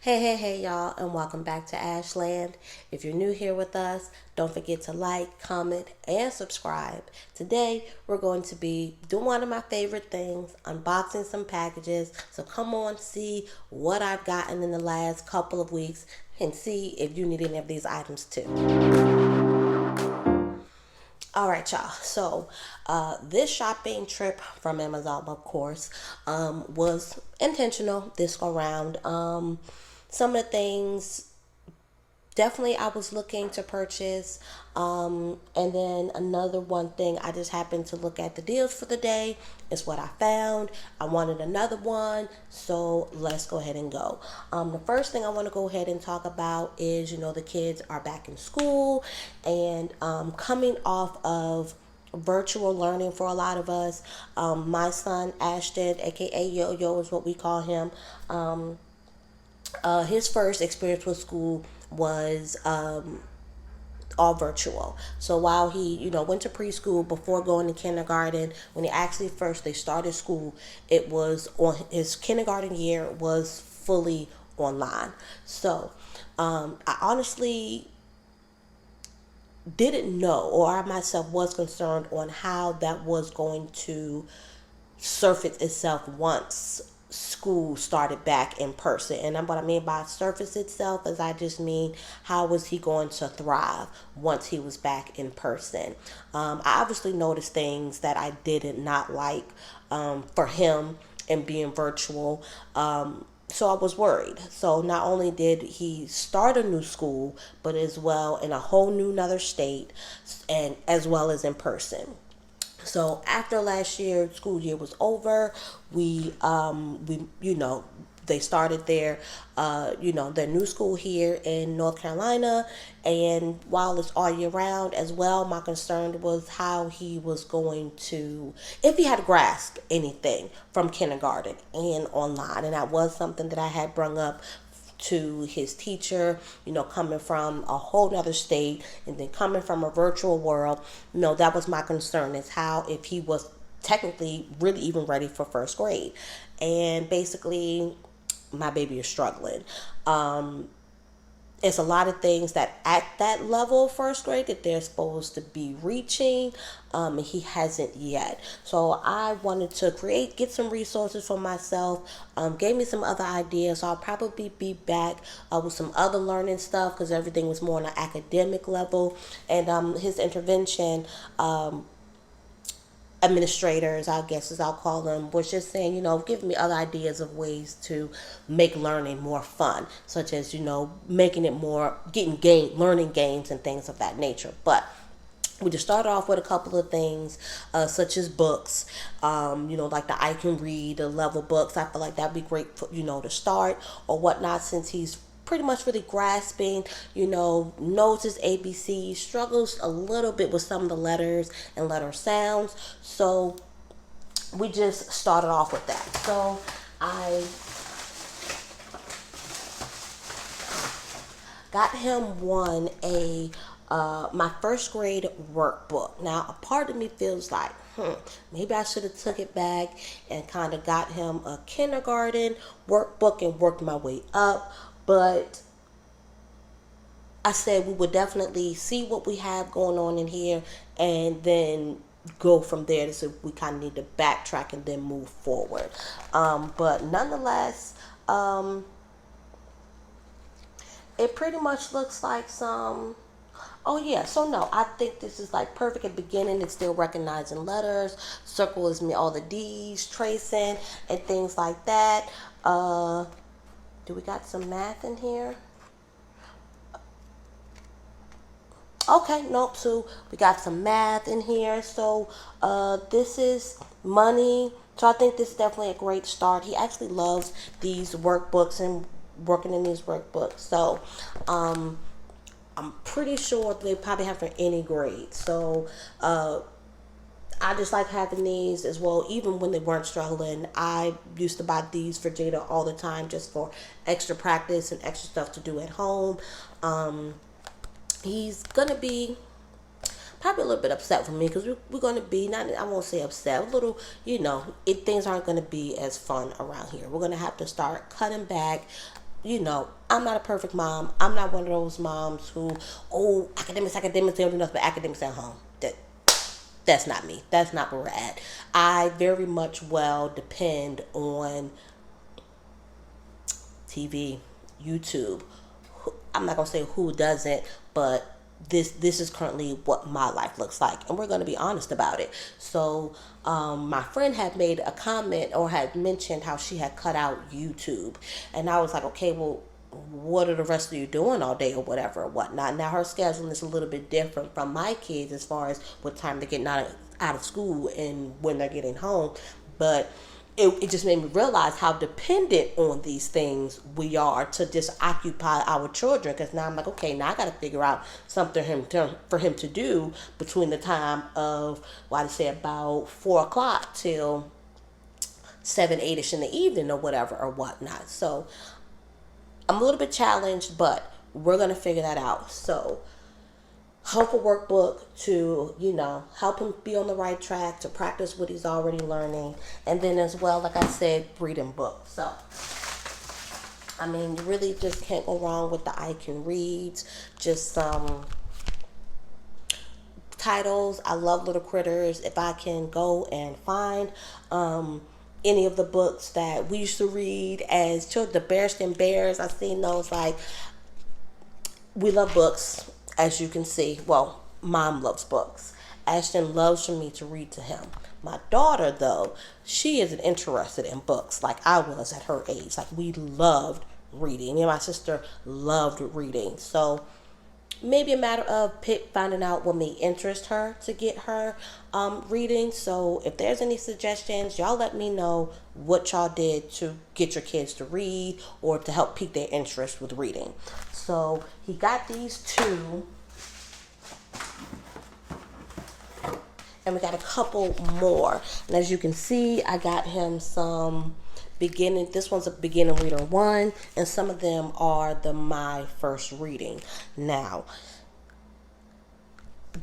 Hey, y'all, and welcome back to Ashland. If you're new here with us, don't forget to like, comment, and subscribe. Today, we're going to be doing one of my favorite things, unboxing some packages. So come on, see what I've gotten in the last couple of weeks and see if you need any of these items too. All right, y'all. So, this shopping trip from Amazon, of course, was intentional this go round. Some of the things definitely I was looking to purchase. And then another one thing, I just happened to look at the deals for the day. It's what I found. I wanted another one, so let's go ahead and go. The first thing I want to go ahead and talk about is, the kids are back in school and coming off of virtual learning for a lot of us. My son Ashton, aka Yo Yo, is what we call him. His first experience with school was all virtual. So while he, went to preschool before going to kindergarten, when he actually first they started school, it was on his kindergarten year was fully online. So I honestly didn't know, or I myself was concerned on how that was going to surface itself once school started back in person. And what I mean by surface itself is I just mean how was he going to thrive once he was back in person. I obviously noticed things that I did not like for him and being virtual. So I was worried. So not only did he start a new school, but as well in a whole new another state, and as well as in person. So after last year, school year was over. They started their new school here in North Carolina. And while it's all year round as well, my concern was how he was going to, if he had grasped anything from kindergarten and online. And that was something that I had brung up to his teacher, coming from a whole nother state and then coming from a virtual world. That was my concern, is how if he was technically really even ready for first grade. And basically, my baby is struggling. It's a lot of things that at that level, first grade, that they're supposed to be reaching, and he hasn't yet. So I wanted to get some resources for myself, gave me some other ideas. So I'll probably be back with some other learning stuff, because everything was more on an academic level. And his intervention administrators, I guess as I'll call them, was just saying, giving me other ideas of ways to make learning more fun, such as, making it more, learning games and things of that nature. But we just start off with a couple of things, such as books, like the I Can Read, the level books. I feel like that'd be great for, to start or whatnot, since he's pretty much really grasping, knows his ABC, struggles a little bit with some of the letters and letter sounds. So we just started off with that. So I got him my first grade workbook. Now, a part of me feels like, maybe I should have took it back and kind of got him a kindergarten workbook and worked my way up. But I said we would definitely see what we have going on in here and then go from there to see if we kind of need to backtrack and then move forward. But nonetheless, it pretty much looks like some. Oh yeah, so no, I think this is like perfect at the beginning. It's still recognizing letters. Circle is me all the D's, tracing and things like that. Do we got some math in here? Okay, nope. So we got some math in here. So this is money. So I think this is definitely a great start. He actually loves these workbooks and working in these workbooks. So I'm pretty sure they probably have for any grade. So I just like having these as well. Even when they weren't struggling, I used to buy these for Jada all the time, just for extra practice and extra stuff to do at home. He's gonna be probably a little bit upset with me, because we're gonna be, not, I won't say upset, a little, things aren't gonna be as fun around here. We're gonna have to start cutting back I'm not a perfect mom. I'm not one of those moms who, oh, academics, they don't do nothing but academics at home. That's not me. That's not where we're at. I very much well depend on TV, YouTube. I'm not gonna say who doesn't, but this is currently what my life looks like, and we're gonna be honest about it. So, my friend had made a comment or had mentioned how she had cut out YouTube, and I was like, okay, well, what are the rest of you doing all day or whatever or whatnot. Now her schedule is a little bit different from my kids as far as what time they're getting out of school and when they're getting home, but it just made me realize how dependent on these things we are to just occupy our children. Because now I'm like, okay, now I got to figure out something for him to do between the time of, well, I say about 4 o'clock till 7, 8ish in the evening or whatever or whatnot. So I'm a little bit challenged, but we're gonna figure that out. So help a workbook to, help him be on the right track, to practice what he's already learning. And then as well, like I said, reading books. So, I mean, you really just can't go wrong with the I Can Reads. Just some titles. I love Little Critters. If I can go and find any of the books that we used to read as children, the Bearskin Bears, I've seen those. Like, we love books, as you can see. Well, mom loves books. Ashton loves for me to read to him. My daughter, though, she isn't interested in books like I was at her age. Like, we loved reading. Me and my sister loved reading. So maybe a matter of finding out what may interest her to get her reading. So if there's any suggestions, y'all let me know what y'all did to get your kids to read or to help pique their interest with reading. So he got these two, and we got a couple more. And as you can see, I got him some beginning. This one's a beginning reader 1, and some of them are my first reading. Now,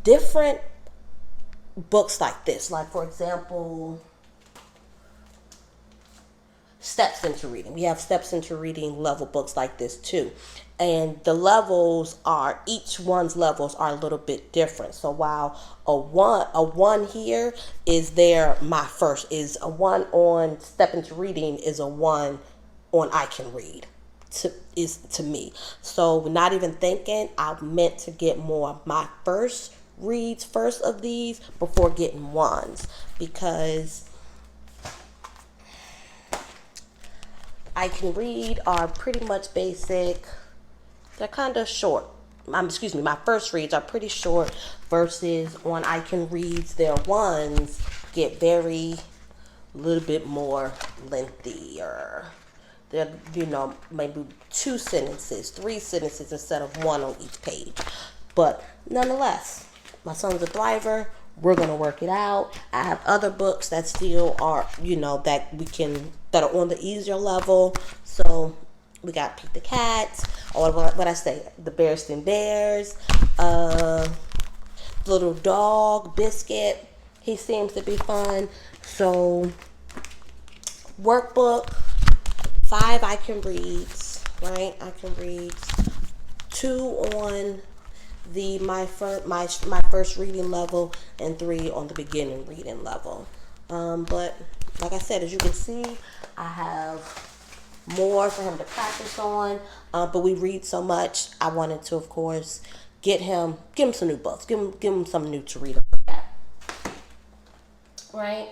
different books like this, like for example, Steps into Reading. We have Steps into Reading level books like this too. And the levels are, each one's levels are a little bit different. So while a one here is my first, is a 1 on Step into Reading, is a 1 on I Can Read to me. So not even thinking, I meant to get more of my first reads first of these before getting ones, because I Can Read are pretty much basic. They're kind of short. My first reads are pretty short versus on I Can Reads, their ones get very, little bit more lengthier. They're, maybe 2 sentences, 3 sentences instead of 1 on each page. But nonetheless, my son's a thriver. We're going to work it out. I have other books that still are, that are on the easier level. So we got Pete the Cat, or what I say, the Bearskin Bears, Little Dog, Biscuit. He seems to be fun. So, workbook, 5 I Can Reads, right? I Can Reads, 2 on my first reading level, and 3 on the beginning reading level. But like I said, as you can see, I have more for him to practice on, but we read so much, I wanted to, of course, give him some new books, give him something new to read about, right?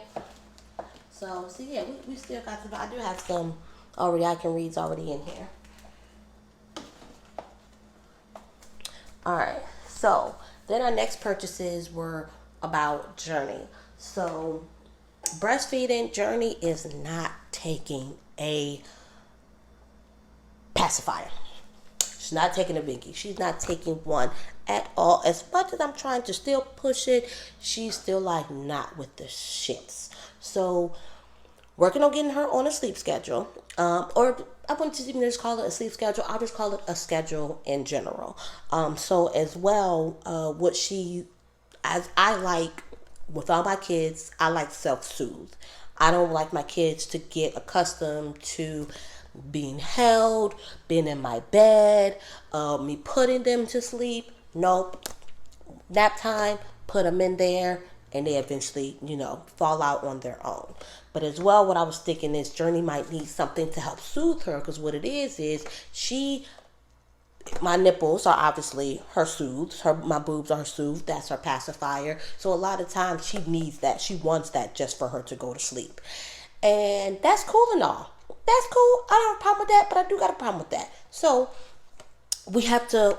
So yeah, we still got some. I do have some already I Can Reads already in here. All right, so then our next purchases were about Journey. So breastfeeding, Journey is not taking a pacifier. She's not taking a Binky. She's not taking one at all. As much as I'm trying to still push it, she's still like not with the shits. So working on getting her on a sleep schedule, or I wouldn't even just call it a sleep schedule. I'll just call it a schedule in general. So as well, as I like with all my kids, I like self-soothe. I don't like my kids to get accustomed to being held, being in my bed, me putting them to sleep. Nope. Nap time, put them in there, and they eventually, fall out on their own. But as well, what I was thinking is Journey might need something to help soothe her, because what it is my nipples are obviously her soothes. My boobs are her soothe. That's her pacifier. So a lot of times she needs that. She wants that just for her to go to sleep. And that's cool and all. That's cool. I don't have a problem with that, but I do got a problem with that. So we have to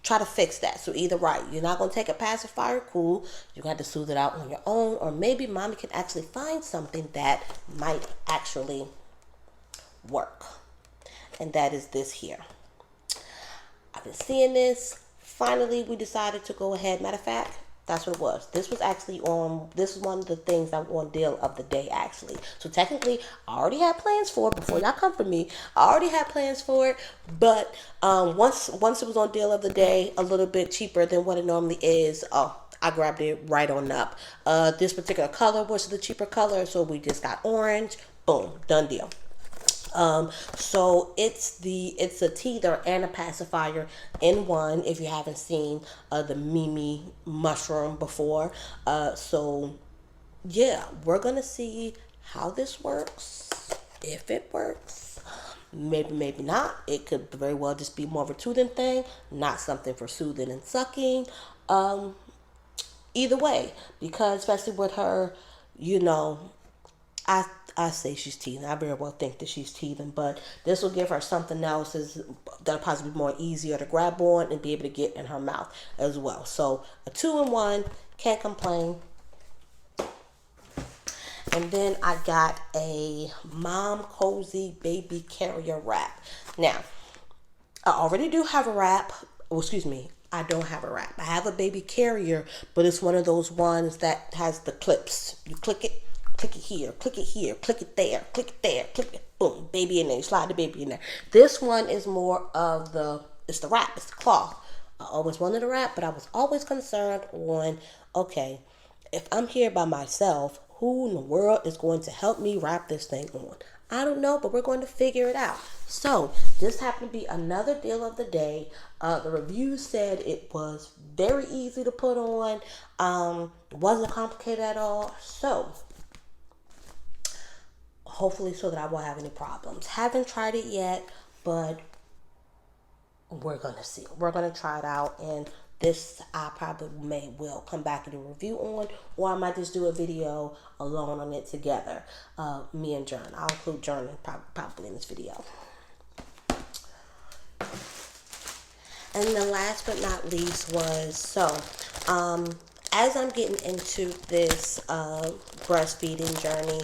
try to fix that. So either right, you're not going to take a pacifier, cool. You got to soothe it out on your own. Or maybe mommy can actually find something that might actually work. And that is this here. I've been seeing this. Finally, we decided to go ahead. Matter of fact, that's what it was. This was one of the things that were on deal of the day, actually. So technically, I already had plans for it before y'all come for me. I already had plans for it. But once it was on deal of the day, a little bit cheaper than what it normally is, I grabbed it right on up. This particular color was the cheaper color, so we just got orange. Boom, done deal. So it's a teether and a pacifier in one, if you haven't seen the Mimi mushroom before. So yeah, we're gonna see how this works, if it works. Maybe not. It could very well just be more of a toothing thing, not something for soothing and sucking. Either way, because especially with her, I say she's teething. I very well think that she's teething, but this will give her something else that'll possibly be more easier to grab on and be able to get in her mouth as well. So a 2-in-1, can't complain. And then I got a Mom Cozy Baby Carrier wrap. Now, I already do have a wrap. Oh, excuse me. I don't have a wrap. I have a baby carrier, but it's one of those ones that has the clips. You click it here, click it there, click it, boom, baby in there. You slide the baby in there. This one is more of it's the wrap, it's the cloth. I always wanted a wrap, but I was always concerned on, okay, if I'm here by myself, who in the world is going to help me wrap this thing on? I don't know, but we're going to figure it out. So this happened to be another deal of the day. The review said it was very easy to put on, wasn't complicated at all. So hopefully so that I won't have any problems. Haven't tried it yet, but we're going to see. We're going to try it out, and this I probably will come back and do a review on, or I might just do a video alone on it together. Me and Jern. I'll include Jern probably in this video. And the last but not least was, as I'm getting into this breastfeeding journey,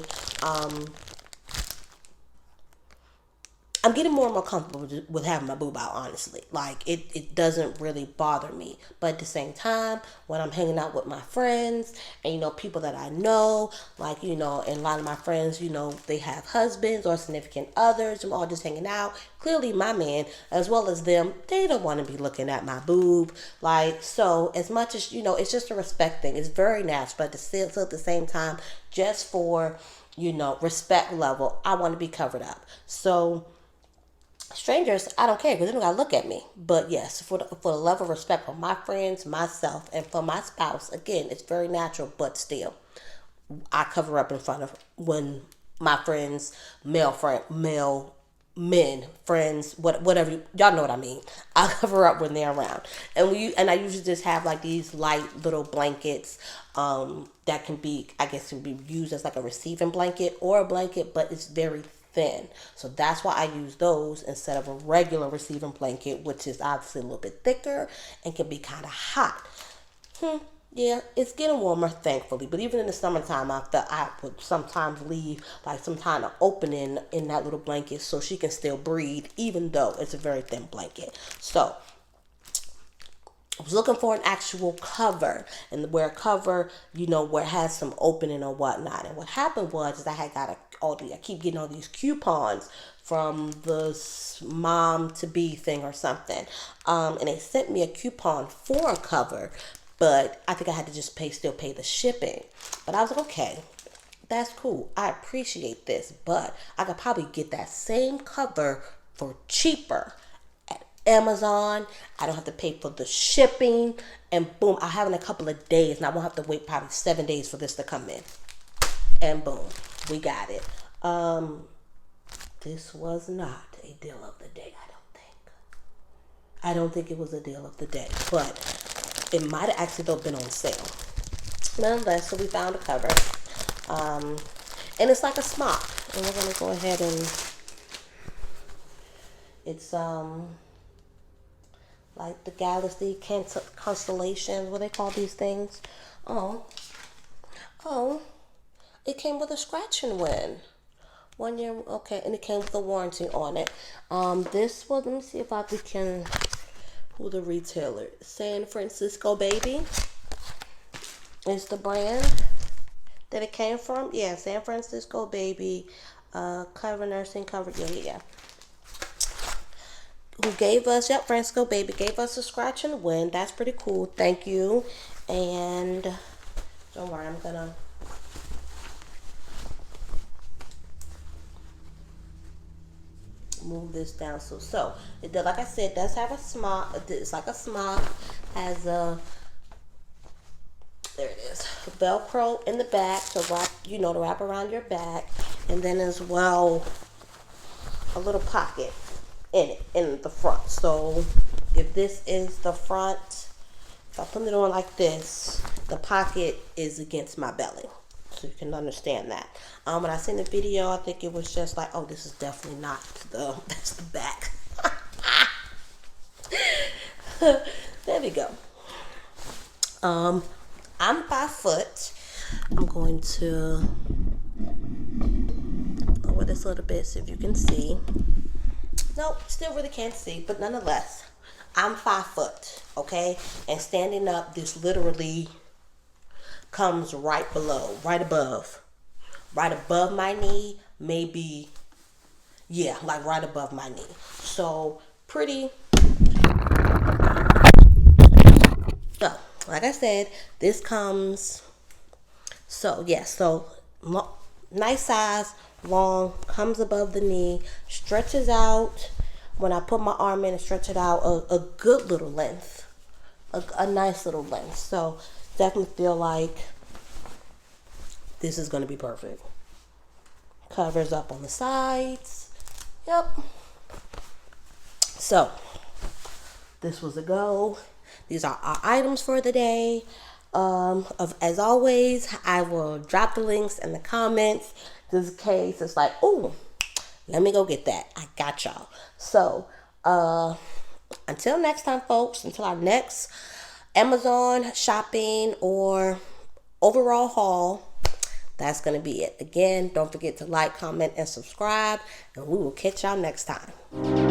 I'm getting more and more comfortable with having my boob out, honestly. Like, it doesn't really bother me. But at the same time, when I'm hanging out with my friends and, people that I know, like, and a lot of my friends, they have husbands or significant others. I'm all just hanging out. Clearly, my man, as well as them, they don't want to be looking at my boob. Like, so as much as, it's just a respect thing. It's very natural. But still at the same time, just for, respect level, I want to be covered up. So strangers, I don't care because they don't gotta look at me. But yes, for the level of respect for my friends, myself, and for my spouse, again, it's very natural. But still, I cover up in front of when my friends, male men, friends, whatever, y'all know what I mean. I cover up when they're around, and I usually just have like these light little blankets that can be used as like a receiving blanket or a blanket, but it's very thin. So that's why I use those instead of a regular receiving blanket, which is obviously a little bit thicker and can be kind of hot. Yeah, it's getting warmer, thankfully. But even in the summertime, I would sometimes leave like some kind of opening in that little blanket so she can still breathe, even though it's a very thin blanket. So I was looking for an actual cover, and where a cover, where it has some opening or whatnot. And what happened was I had got I keep getting all these coupons from the mom to be thing or something. And they sent me a coupon for a cover, but I think I had to just still pay the shipping. But I was like, okay, That's cool. I appreciate this, but I could probably get that same cover for cheaper at Amazon. I don't have to pay for the shipping, and boom, I have it in a couple of days, and I won't have to wait probably 7 days for this to come in. And boom, we got it. This was not a deal of the day, I don't think. I don't think it was a deal of the day, but it might have actually though been on sale. Nonetheless, so we found a cover. And it's like a smock. And we're gonna go ahead and it's like the galaxy constellations, what they call these things. Oh, it came with a scratch and win. 1 year, okay, and it came with a warranty on it. This was, let me see if we can, who the retailer, San Francisco Baby is the brand that it came from. Yeah, San Francisco Baby, cover nursing cover, yeah. Who gave us, yep, Francisco Baby gave us a scratch and win. That's pretty cool. Thank you. And don't worry, I'm gonna move this down. So it does, like I said, does have a smock. It's like a smock. Has a, there it is, Velcro in the back to wrap, to wrap around your back, and then as well a little pocket in it in the front. So if this is the front, if I put it on like this, the pocket is against my belly. So you can understand that. When I seen the video, I think it was just like, oh, this is definitely not that's the back. There we go. I'm 5 foot. I'm going to lower this a little bit so if you can see. Nope, still really can't see, but nonetheless, I'm 5 foot, okay? And standing up, this literally comes right above my knee, maybe, yeah, like right above my knee. So pretty. So like I said, this comes, so yeah, so nice size, long, comes above the knee, stretches out. When I put my arm in and stretch it out, a good little length, a nice little length. So definitely feel like this is going to be perfect. Covers up on the sides. Yep. So this was a go. These are our items for the day. As always, I will drop the links in the comments. This case it's like, oh, let me go get that. I got y'all. So until next time, folks, until our next Amazon shopping or overall haul, that's going to be it. Again, don't forget to like, comment, and subscribe, and we will catch y'all next time.